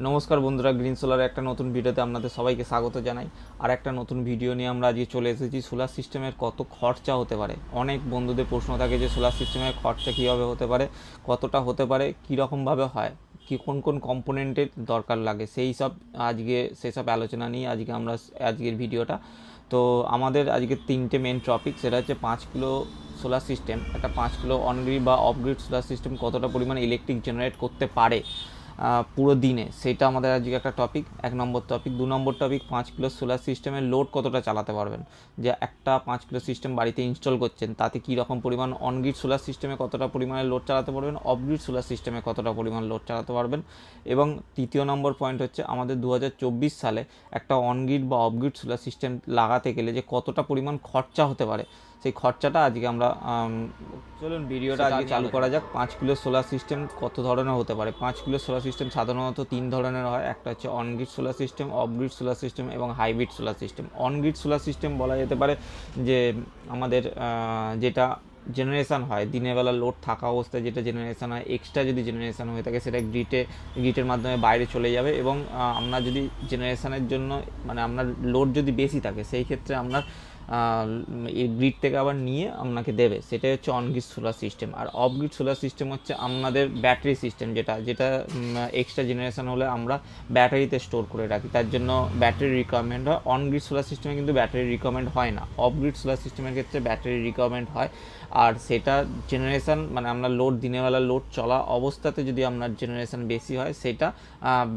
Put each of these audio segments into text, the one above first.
নমস্কার বন্ধুরা, গ্রিন সোলারের একটা নতুন ভিডিওতে আপনাদের সবাইকে স্বাগত জানাই। আর একটা নতুন ভিডিও নিয়ে আমরা আজকে চলে এসেছি। সোলার সিস্টেমের কত খরচা হতে পারে, অনেক বন্ধুদের প্রশ্ন থাকে যে সোলার সিস্টেমের খরচা কীভাবে হতে পারে, কতটা হতে পারে, কীরকমভাবে হয়, কি কোন কোন কম্পোনেন্টের দরকার লাগে, সেসব আলোচনা নিয়ে আজকের ভিডিওটা। তো আমাদের আজকে তিনটে মেন টপিক, সেটা হচ্ছে 5 কিলো সোলার সিস্টেম, একটা 5 কিলো অনগ্রিড বা অফগ্রিড সোলার সিস্টেম কতটা পরিমাণে ইলেকট্রিক জেনারেট করতে পারে পুরো দিনে, সেটা আমাদের আজকে একটা টপিক, 1 নম্বর টপিক। 2 নম্বর টপিক, 5 কিলো সোলার সিস্টেমের লোড কতটা চালাতে পারবেন, যে একটা 5 কিলো সিস্টেম বাড়িতে ইনস্টল করছেন তাতে কী রকম পরিমাণ অনগ্রিড সোলার সিস্টেমে কতটা পরিমাণে লোড চালাতে পারবেন, অফগ্রিড সোলার সিস্টেমে কতটা পরিমাণ লোড চালাতে পারবেন। এবং তৃতীয় নম্বর পয়েন্ট হচ্ছে আমাদের 2024 সালে একটা অনগ্রিড বা অফগ্রিড সোলার সিস্টেম লাগাতে গেলে যে কতটা পরিমাণ খরচা হতে পারে, সেই খরচাটা আজকে আমরা চলুন ভিডিওটা আজকে চালু করা যাক। 5 কিলো সোলার সিস্টেম কত ধরনের হতে পারে। 5 কিলো সোলার সিস্টেম সাধারণত 3 ধরনের হয়, একটা হচ্ছে on grid solar system, off grid solar system এবং hybrid solar system. On grid solar system বলা যেতে পারে যে আমাদের যেটা জেনারেশান হয় দিনের বেলা, লোড থাকা অবস্থায় যেটা জেনারেশান হয়, এক্সট্রা যদি জেনারেশান হয়ে থাকে সেটা গ্রিডের মাধ্যমে বাইরে চলে যাবে। এবং আমরা যদি জেনারেশানের জন্য মানে আপনার লোড যদি বেশি থাকে সেই ক্ষেত্রে আপনার এই গ্রিড থেকে আবার নিয়ে আপনাকে দেবে, সেটাই হচ্ছে অনগ্রিড সোলার সিস্টেম। আর অফগ্রিড সোলার সিস্টেম হচ্ছে আমাদের ব্যাটারি সিস্টেম, যেটা এক্সট্রা জেনারেশন হলে আমরা ব্যাটারিতে স্টোর করে রাখি, তার জন্য ব্যাটারি রিকোয়ারমেন্ট হয়। অনগ্রিড সোলার সিস্টেমে কিন্তু ব্যাটারি রিকোয়ারমেন্ট হয় না, অফগ্রিড সোলার সিস্টেমের ক্ষেত্রে ব্যাটারি রিকোয়ারমেন্ট হয়। আর সেটা জেনারেশান মানে আমরা দিনেরবেলা লোড চলা অবস্থাতে যদি আপনার জেনারেশান বেশি হয় সেটা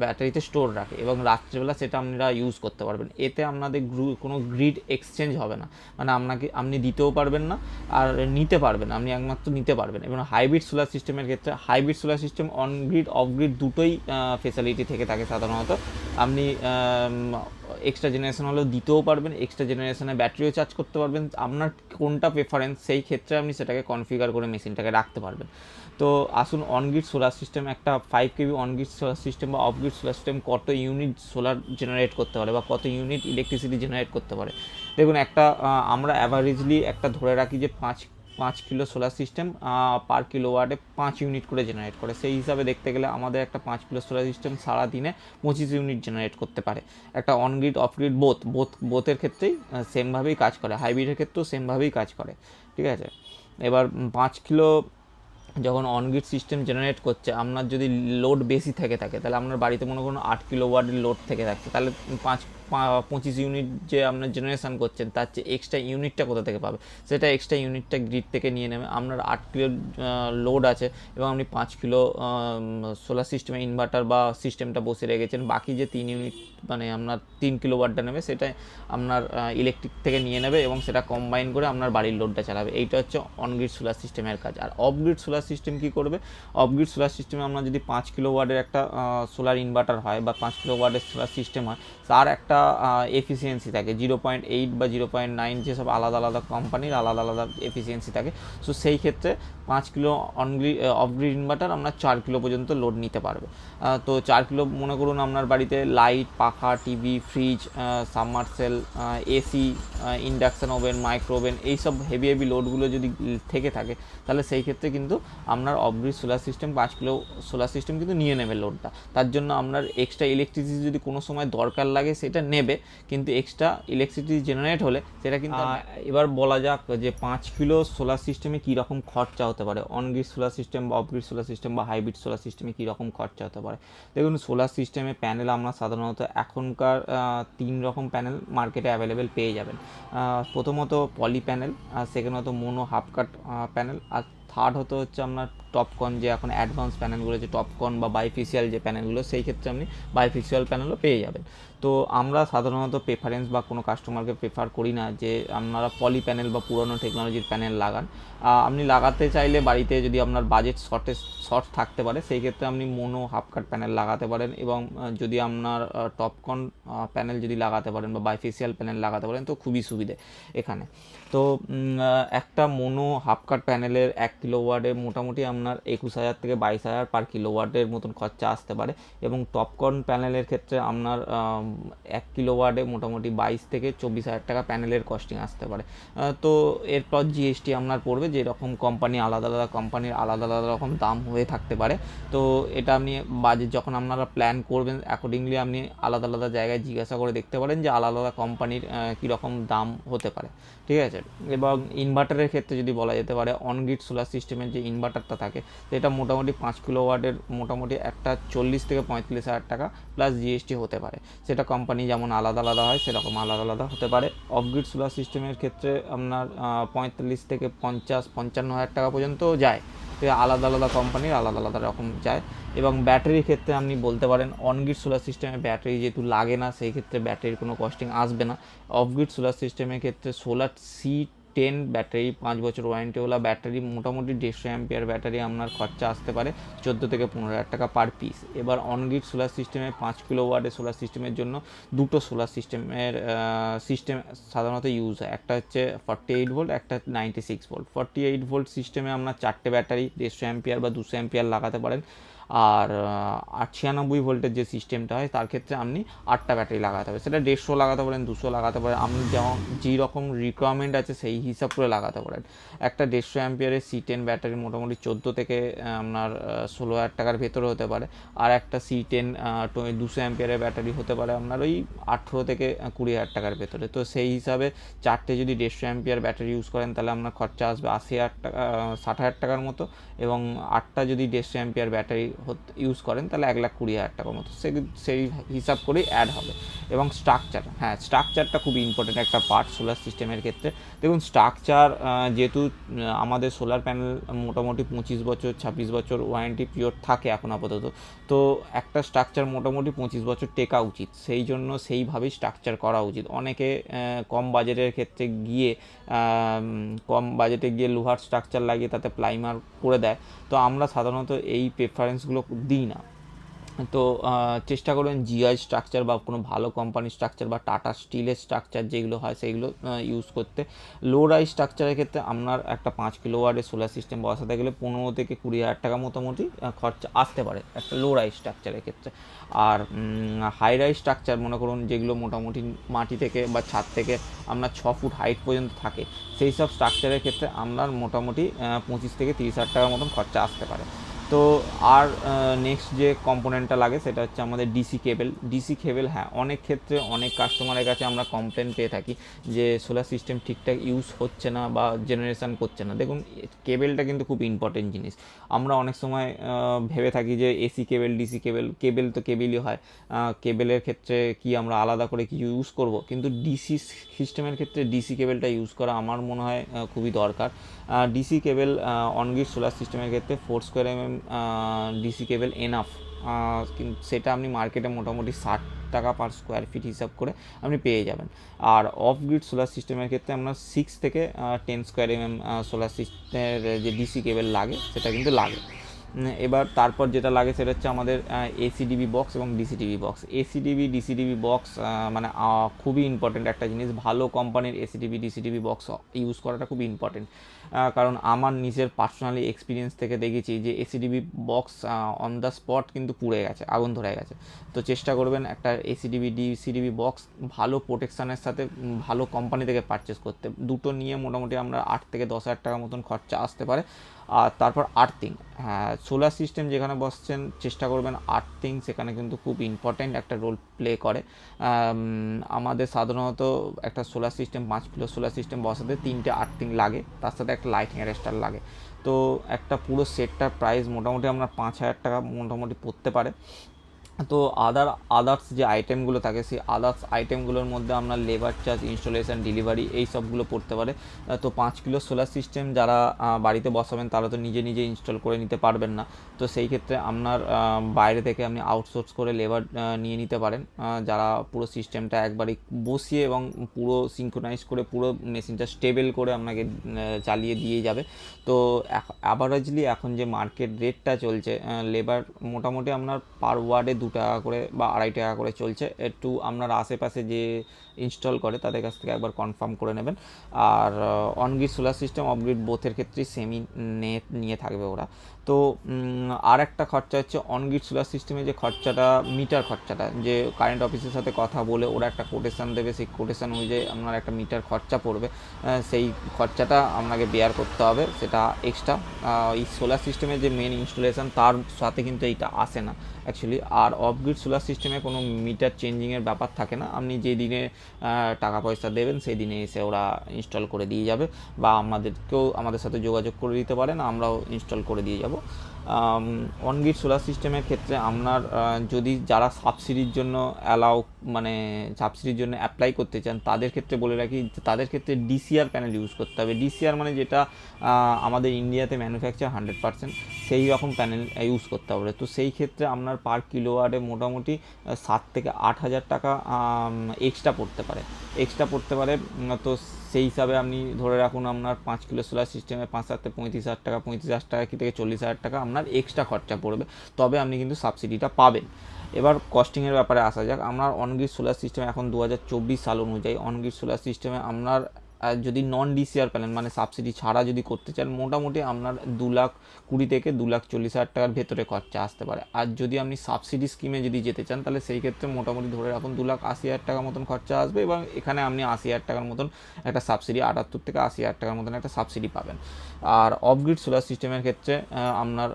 ব্যাটারিতে স্টোর রাখে এবং রাত্রিবেলা সেটা আপনারা ইউজ করতে পারবেন। এতে আপনাদের কোনো গ্রিড এক্সচেঞ্জ হবে না, মানে আপনি দিতেও পারবেন না আর নিতে পারবেন, আপনি একমাত্র নিতে পারবেন। এবং হাইব্রিড সোলার সিস্টেমের ক্ষেত্রে hybrid solar system on-grid off-grid দুটোই ফেসিলিটি থেকে থাকে সাধারণত। আপনি এক্সট্রা জেনারেশন হলেও দিতেও পারবেন, এক্সট্রা জেনারেশনে ব্যাটারিও চার্জ করতে পারবেন। আপনার কোনটা প্রেফারেন্স সেই ক্ষেত্রে আপনি সেটাকে কনফিগার করে মেশিনটাকে রাখতে পারবেন। তো আসুন, অনগ্রিড সোলার সিস্টেম, একটা 5 কেভি অনগ্রিড সোলার সিস্টেম বা অফগ্রিড সোলার সিস্টেম কত ইউনিট সোলার জেনারেট করতে পারে বা কত ইউনিট ইলেকট্রিসিটি জেনারেট করতে পারে। দেখুন, আমরা অ্যাভারেজলি একটা ধরে রাখি যে 5 কিলো সোলার সিস্টেম পার কিলোওয়াটে 5 ইউনিট করে জেনারেট করে। সেই হিসাবে দেখতে গেলে আমাদের একটা 5 কিলো সোলার সিস্টেম সারাদিনে 25 ইউনিট জেনারেট করতে পারে। একটা অনগ্রিড অফগ্রিড বোথের ক্ষেত্রেই সেমভাবেই কাজ করে, হাইব্রিডের ক্ষেত্রেও সেমভাবেই কাজ করে, ঠিক আছে। এবার 5 কিলো যখন অনগ্রিড সিস্টেম জেনারেট করছে, আপনার যদি লোড বেশি থেকে থাকে তাহলে আপনার বাড়িতে মনে করুন 8 কিলো ওয়াটের লোড থেকে থাকছে, তাহলে 25 ইউনিট যে আপনার জেনারেশান করছেন তার চেয়ে এক্সট্রা ইউনিটটা কোথা থেকে পাবে, সেটা এক্সট্রা ইউনিটটা গ্রিড থেকে নিয়ে নেবে। আপনার 8 কিলো লোড আছে এবং আপনি 5 কিলো সোলার সিস্টেমে ইনভার্টার বা সিস্টেমটা বসে রেখেছেন, বাকি যে 3 ইউনিট মানে আপনার 3 কিলো ওয়াটটা নেবে সেটা আপনার ইলেকট্রিক থেকে নিয়ে নেবে এবং সেটা কম্বাইন করে আপনার বাড়ির লোডটা চালাবে। এইটা হচ্ছে অনগ্রিড সোলার সিস্টেমের কাজ। আর অফগ্রিড সোলার সিস্টেম কী করবে, অফগ্রিড সোলার সিস্টেমে আপনার যদি 5 কিলো ওয়াটের একটা সোলার ইনভার্টার হয় বা 5 কিলো ওয়াটের সোলার সিস্টেম হয়, তার একটা এফিসিয়েন্সি থাকে 0.8 বা 0.9, যেসব আলাদা আলাদা কোম্পানির আলাদা আলাদা এফিসিয়েন্সি থাকে। সো সেই ক্ষেত্রে 5 কিলো অফগ্রিড ইনভার্টার আপনার 4 কিলো পর্যন্ত লোড নিতে পারবে। তো 4 কিলো মনে করুন আপনার বাড়িতে লাইট, পাখা, TV, fridge, submersible, AC, induction oven, micro oven, এইসব হেভি লোডগুলো যদি থেকে থাকে তাহলে সেই ক্ষেত্রে কিন্তু আপনার off-grid solar system 5 kilo solar system কিন্তু নিয়ে নেবে লোডটা। তার জন্য আপনার এক্সট্রা ইলেকট্রিসিটি যদি কোনো সময় দরকার লাগে সেটা নেবে, কিন্তু এক্সট্রা ইলেকট্রিসিটি জেনারেট হলে সেটা কিন্তু এবার বলা যাক যে 5 কিলো সোলার সিস্টেমে কীরকম খরচা হতে পারে, অনগ্রিড সোলার সিস্টেম বা অফগ্রিড সোলার সিস্টেম বা হাইব্রিড সোলার সিস্টেমে কীরকম খরচা হতে পারে। দেখুন, সোলার সিস্টেমে প্যানেল আমরা সাধারণত এখনকার 3 রকম প্যানেল মার্কেটে অ্যাভেলেবেল পেয়ে যাবেন। প্রথমত পলি প্যানেল, সেকেন্ড হতো মোনো হাফ কাট প্যানেল, আর থার্ড হচ্ছে আপনার টপকন, যে এখন অ্যাডভান্স প্যানেলগুলো যে টপকন বা বাইফেসিয়াল যে প্যানেলগুলো, সেই ক্ষেত্রে আপনি বাইফেসিয়াল প্যানেলও পেয়ে যাবেন। তো আমরা সাধারণত প্রেফারেন্স বা কোনো কাস্টমারকে প্রেফার করি না যে আপনারা পলি প্যানেল বা পুরনো টেকনোলজির প্যানেল লাগান। আপনি লাগাতে চাইলে বাড়িতে যদি আপনার বাজেট শর্ট থাকতে পারে সেই ক্ষেত্রে আপনি মোনো হাফ কাট প্যানেল লাগাতে পারেন। এবং যদি আপনার টপকন প্যানেল যদি লাগাতে পারেন বা বাইফেসিয়াল প্যানেল লাগাতে পারেন তো খুবই সুবিধে এখানে। তো একটা মোনো হাফ কাট প্যানেলের কিলোওয়াটে মোটামুটি আপনার 21,000 থেকে 22,000 পার কিলোওয়াটের মতন খরচা আসতে পারে। এবং টপকন প্যানেলের ক্ষেত্রে আপনার 1 কিলোওয়াটে মোটামুটি 22 থেকে 24,000 টাকা প্যানেলের কস্টিং আসতে পারে। তো এরপর জিএসটি আপনার পড়বে, যেরকম কোম্পানি আলাদা আলাদা কোম্পানির আলাদা আলাদা রকম দাম হয়ে থাকতে পারে। তো এটা আপনি বাজেট যখন আপনারা প্ল্যান করবেন অ্যাকর্ডিংলি আপনি আলাদা আলাদা জায়গায় জিজ্ঞাসা করে দেখতে পারেন যে আলাদা আলাদা কোম্পানির কীরকম দাম হতে পারে, ঠিক আছে। এবং ইনভার্টারের ক্ষেত্রে যদি বলা যেতে পারে, অনগ্রিড সোলার সিস্টেমের যে ইনভার্টারটা থাকে সেটা মোটামুটি 5 কিলোওয়াটের মোটামুটি একটা 40 থেকে 45,000 টাকা প্লাস জিএসটি হতে পারে। সেটা কোম্পানি যেমন আলাদা আলাদা হয় সেরকম আলাদা আলাদা হতে পারে। অফগ্রিড সোলার সিস্টেমের ক্ষেত্রে আপনার 45 থেকে 50-55,000 টাকা পর্যন্তও যায়। আলাদা আলাদা কোম্পানির আলাদা আলাদা রকম যায়। এবং ব্যাটারির ক্ষেত্রে আপনি বলতে পারেন অনগ্রিড সোলার সিস্টেমে ব্যাটারি যেহেতু লাগে না, সেই ক্ষেত্রে ব্যাটারির কোনো কস্টিং আসবে না। অফগ্রিড সোলার সিস্টেমের ক্ষেত্রে সোলার C10 ব্যাটারি 5 বছর ওয়ারেন্টিওয়ালা ব্যাটারি মোটামুটি 150 অ্যাম্পিয়ার ব্যাটারি আপনার খরচা আসতে পারে 14 থেকে 15,000 টাকা পার পিস। এবার অনগ্রিড সোলার সিস্টেমে 5 কিলোওয়াটের সোলার সিস্টেমের জন্য দুটো সোলার সিস্টেমের সিস্টেম সাধারণত ইউজ হয়, একটা হচ্ছে 48 ভোল্ট, একটা 96 ভোল্ট। 48 ভোল্ট সিস্টেমে আপনার 4টে ব্যাটারি 150 অ্যাম্পিয়ার বা 200 অ্যাম্পিয়ার লাগাতে পারেন। আর 96 ভোল্টের যে সিস্টেমটা হয় তার ক্ষেত্রে আপনি 8টা ব্যাটারি লাগাতে হবে, সেটা 150 লাগাতে পারেন, 200 লাগাতে পারেন, আপনি যেমন যেই রকম রিকোয়ারমেন্ট আছে সেই হিসাব করে লাগাতে পারেন। একটা 150 অ্যাম্পিয়ারের C10 ব্যাটারি মোটামুটি 14 থেকে আপনার 16,000 টাকার ভেতরে হতে পারে। আর একটা C10 200 অ্যাম্পিয়ারের ব্যাটারি হতে পারে আপনার ওই 18 থেকে 20,000 টাকার ভেতরে। তো সেই হিসাবে 4টে যদি 150 অ্যাম্পিয়ার ব্যাটারি ইউজ করেন তাহলে আপনার খরচা আসবে 80,000 টাকা 60,000 টাকার মতো। এবং 8টা যদি 150 অ্যাম্পিয়ার ব্যাটারি ইউজ করেন তাহলে 1,20,000 টাকার মতো, সেই হিসাব করেই অ্যাড হবে। এবং স্ট্রাকচার, হ্যাঁ স্ট্রাকচারটা খুবই ইম্পর্টেন্ট একটা পার্ট সোলার সিস্টেমের ক্ষেত্রে। দেখুন স্ট্রাকচার যেহেতু আমাদের সোলার প্যানেল মোটামুটি 25 বছর 26 বছর ওয়ারেন্টি পিরিয়ড থাকে এখন আপাতত, তো একটা স্ট্রাকচার মোটামুটি 25 বছর টেকা উচিত, সেই জন্য সেইভাবেই স্ট্রাকচার করা উচিত। অনেকে কম বাজেটের ক্ষেত্রে গিয়ে লোহার স্ট্রাকচার লাগিয়ে তাতে প্লাইমার করে দেয়, তো আমরা সাধারণত এই প্রেফারেন্সগুলো দিই না। তো চেষ্টা করবেন জিআই স্ট্রাকচার বা কোনো ভালো কোম্পানির স্ট্রাকচার বা টাটা স্টিলের স্ট্রাকচার যেগুলো হয় সেইগুলো ইউজ করতে। লো রাইজ স্ট্রাকচারের ক্ষেত্রে আপনার একটা 5 কিলোওয়াটের সোলার সিস্টেম বসাতে গেলে 15 থেকে 20,000 টাকা মোটামুটি খরচা আসতে পারে একটা লো রাইজ স্ট্রাকচারের ক্ষেত্রে। আর হাই রাইজ স্ট্রাকচার মনে করুন যেগুলো মোটামুটি মাটি থেকে বা ছাদ থেকে আপনার 6 ফুট হাইট পর্যন্ত থাকে, সেই সব স্ট্রাকচারের ক্ষেত্রে আপনার মোটামুটি 25 থেকে 30,000 টাকার মতন খরচা আসতে পারে। তো আর নেক্সট যে কম্পোনেন্টটা লাগে সেটা হচ্ছে আমাদের ডিসি কেবল। হ্যাঁ অনেক ক্ষেত্রে অনেক কাস্টমারের কাছে আমরা কমপ্লেন পেয়ে থাকি যে সোলার সিস্টেম ঠিকঠাক ইউজ হচ্ছে না বা জেনারেশন করছে না। দেখুন কেবেলটা কিন্তু খুব ইম্পর্টেন্ট জিনিস। আমরা অনেক সময় ভেবে থাকি যে এসি কেবল ডিসি কেবল তো কেবেলই হয়, কেবেলের ক্ষেত্রে কি আমরা আলাদা করে কিছু ইউজ করব, কিন্তু ডিসি সিস্টেমের ক্ষেত্রে ডিসি কেবলটা ইউজ করা আমার মনে হয় খুবই দরকার। ডিসি কেবল অনগ্রিড সোলার সিস্টেমের ক্ষেত্রে 4 স্কোয়ার mm ডিসি কেবল এনাফ, কিন্তু সেটা আপনি মার্কেটে মোটামুটি 60 টাকা পার স্কোয়ার ফিট হিসাব করে আপনি পেয়ে যাবেন। আর অফ গ্রিড সোলার সিস্টেমের ক্ষেত্রে আপনার 6 থেকে 10 স্কোয়ার mm সোলার সিস্টেমের যে ডিসি কেবল লাগে সেটা কিন্তু লাগে। এবার তারপর যেটা লাগে সেটা হচ্ছে আমাদের এসিডিবি বক্স এবং ডিসিডিবি বক্স। ডিসিডিবি বক্স মানে খুবই ইম্পর্টেন্ট একটা জিনিস। ভালো কোম্পানির এসিডিবি ডিসিডিবি বক্স ইউজ করাটা খুবই ইম্পর্টেন্ট, কারণ আমার নিজের পার্সোনালি এক্সপিরিয়েন্স থেকে দেখেছি যে ACDB box on the spot কিন্তু পুড়ে গেছে, আগুন ধরে গেছে। তো চেষ্টা করবেন একটা ডিসিডিবি বক্স ভালো প্রোটেকশানের সাথে ভালো কোম্পানি থেকে পারচেস করতে। দুটো নিয়ে মোটামুটি আমরা 8 থেকে 10,000 টাকার মতন খরচা আসতে পারে। আর তারপর আর্থিং, হ্যাঁ সোলার সিস্টেম যেখানে বসছেন চেষ্টা করবেন আর্থিং, সেখানে কিন্তু খুব ইম্পর্ট্যান্ট একটা রোল প্লে করে। আমাদের সাধারণত একটা solar system 5 kilo solar system বসাতে 3টে আর্থিং লাগে, তার সাথে একটা লাইটিং অ্যারেস্টার লাগে। তো একটা পুরো সেটটার প্রাইস মোটামুটি আপনার 5,000 টাকা মোটামুটি পড়তে পারে। তো আদার্স যে আইটেমগুলো থাকে সেই আদার্স আইটেমগুলোর মধ্যে আপনার লেবার চার্জ, ইনস্টলেশন, ডেলিভারি এই সবগুলো পড়তে পারে। তো 5 কিলো সোলার সিস্টেম যারা বাড়িতে বসাবেন তারা তো নিজে ইনস্টল করে নিতে পারবেন না, তো সেই ক্ষেত্রে আপনার বাইরে থেকে আপনি আউটসোর্স করে লেবার নিয়ে নিতে পারেন, যারা পুরো সিস্টেমটা একবারই বসিয়ে এবং পুরো সিনক্রোনাইজ করে পুরো মেশিনটা স্টেবল করে আপনাকে চালিয়ে দিয়ে যাবে। তো অ্যাভারেজলি এখন যে মার্কেট রেটটা চলছে লেবার মোটামুটি আপনার পার ওয়ার্ডে 2 টাকা করে বা 2.5 টাকা করে চলছে। একটু আপনার আশেপাশে যে ইনস্টল করে তাদের কাছ থেকে একবার কনফার্ম করে নেবেন। আর অনগ্রিড সোলার সিস্টেম অফগ্রিড বোথের ক্ষেত্রেই সেমি নেট নিয়ে থাকবে ওরা। তো আর একটা খরচা হচ্ছে অনগ্রিড সোলার সিস্টেমে যে খরচাটা, মিটার খরচাটা, যে কারেন্ট অফিসের সাথে কথা বলে ওরা একটা কোটেশন দেবে, সেই কোটেশন অনুযায়ী আপনার একটা মিটার খরচা পড়বে, সেই খরচাটা আপনাকে বেয়ার করতে হবে, সেটা এক্সট্রা। এই সোলার সিস্টেমের যে মেন ইনস্টলেশন তার সাথে কিন্তু এইটা আসে না অ্যাকচুয়ালি। আর অফগ্রিড সোলার সিস্টেমে কোনো মিটার চেঞ্জিংয়ের ব্যাপার থাকে না, আপনি যে দিনে টাকা পয়সা দেবেন সেই দিনে এসে ওরা ইনস্টল করে দিয়ে যাবে, বা আমাদের সাথে যোগাযোগ করে দিতে পারেন, আমরাও ইনস্টল করে দিয়ে যাব। অনগ্রিড সোলার সিস্টেমের ক্ষেত্রে আপনার যদি যারা সাবসিডির জন্য সাবসিডির জন্য অ্যাপ্লাই করতে চান তাদের ক্ষেত্রে বলে রাখি, তাদের ক্ষেত্রে ডিসিআর প্যানেল ইউজ করতে হবে। ডিসিআর মানে যেটা আমাদের ইন্ডিয়াতে ম্যানুফ্যাকচার 100%, সেই রকম প্যানেল ইউজ করতে হবে। তো সেই ক্ষেত্রে আপনার পার কিলোওয়াটে মোটামুটি 7 থেকে 8 হাজার টাকা এক্সট্রা পড়তে পারে। তো সেই হিসাবে আপনি ধরে রাখুন আপনার 5 কিলো সোলার সিস্টেমে 5-7 35,000 টাকা, 35,000 টাকা কি থেকে 40,000 টাকা আপনার এক্সট্রা খরচা পড়বে, তবে আপনি কিন্তু সাবসিডিটা পাবেন। এবার কস্টিংয়ের ব্যাপারে আসা যাক। আপনার অনগ্রিড সোলার সিস্টেম এখন 2024 সাল অনুযায়ী অনগ্রিড সোলার সিস্টেমে আপনার যদি নন ডিসিআর প্যানেল মানে সাবসিডি ছাড়া যদি করতে চান, মোটামুটি আপনার 2,20,000 থেকে 2,40,000 টাকার ভেতরে খরচা আসতে পারে। আর যদি আপনি সাবসিডি স্কিমে যদি যেতে চান তাহলে সেই ক্ষেত্রে মোটামুটি ধরে রাখুন 2,80,000 টাকা মতন খরচা আসবে, এবং এখানে আপনি 80,000 টাকার মতন একটা সাবসিডি, 78 থেকে 80,000 টাকার মতন একটা সাবসিডি পাবেন। আর অফগ্রিড সোলার সিস্টেমের ক্ষেত্রে আপনার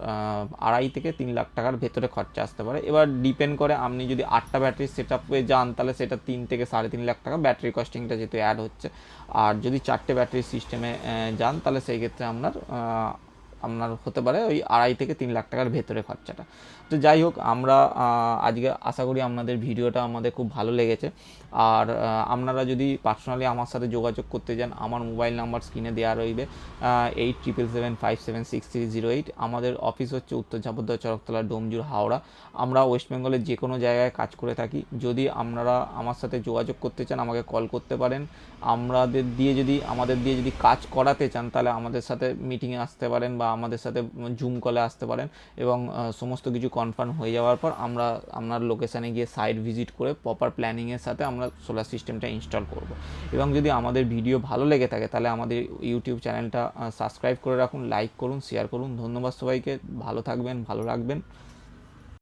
2.5 থেকে 3 লাখ টাকার ভেতরে খরচা আসতে পারে। এবার ডিপেন্ড করে আপনি যদি 8টা ব্যাটারি সেট আপে যান তাহলে সেটা 3 থেকে 3.5 লাখ টাকা ব্যাটারি কস্টিংটা যেহেতু অ্যাড হচ্ছে। আর যদি 4টে ব্যাটারি সিস্টেমে যান তাহলে সেই ক্ষেত্রে আপনার হতে পারে ওই 2.5 থেকে 3 লাখ টাকার ভেতরে খরচাটা। তো যাই হোক, আমরা আজকে আশা করি আপনাদের ভিডিওটা আমাদের খুব ভালো লেগেছে। আর আপনারা যদি পার্সোনালি আমার সাথে যোগাযোগ করতে চান, আমার মোবাইল নাম্বার স্ক্রিনে দেওয়া রইবে 8777576308। আমাদের অফিস হচ্ছে উত্তর ঝাপদ্দা চরকতলা, ডোমজুর, হাওড়া। আমরা ওয়েস্ট বেঙ্গলের যে কোনো জায়গায় কাজ করে থাকি। যদি আপনারা আমার সাথে যোগাযোগ করতে চান আমাকে কল করতে পারেন। আমাদের দিয়ে যদি কাজ করাতে চান তাহলে আমাদের সাথে মিটিংয়ে আসতে পারেন বা আমাদের সাথে জুম কলে আসতে পারেন, এবং সমস্ত কিছু কনফার্ম হয়ে যাওয়ার পর আমরা আপনার লোকেশানে গিয়ে সাইট ভিজিট করে প্রপার প্ল্যানিংয়ের সাথে আমরা সোলার সিস্টেমটা ইনস্টল করব। এবং যদি আমাদের ভিডিও ভালো লেগে থাকে তাহলে আমাদের ইউটিউব চ্যানেলটা সাবস্ক্রাইব করে রাখুন, লাইক করুন, শেয়ার করুন। ধন্যবাদ সবাইকে, ভালো থাকবেন, ভালো রাখবেন।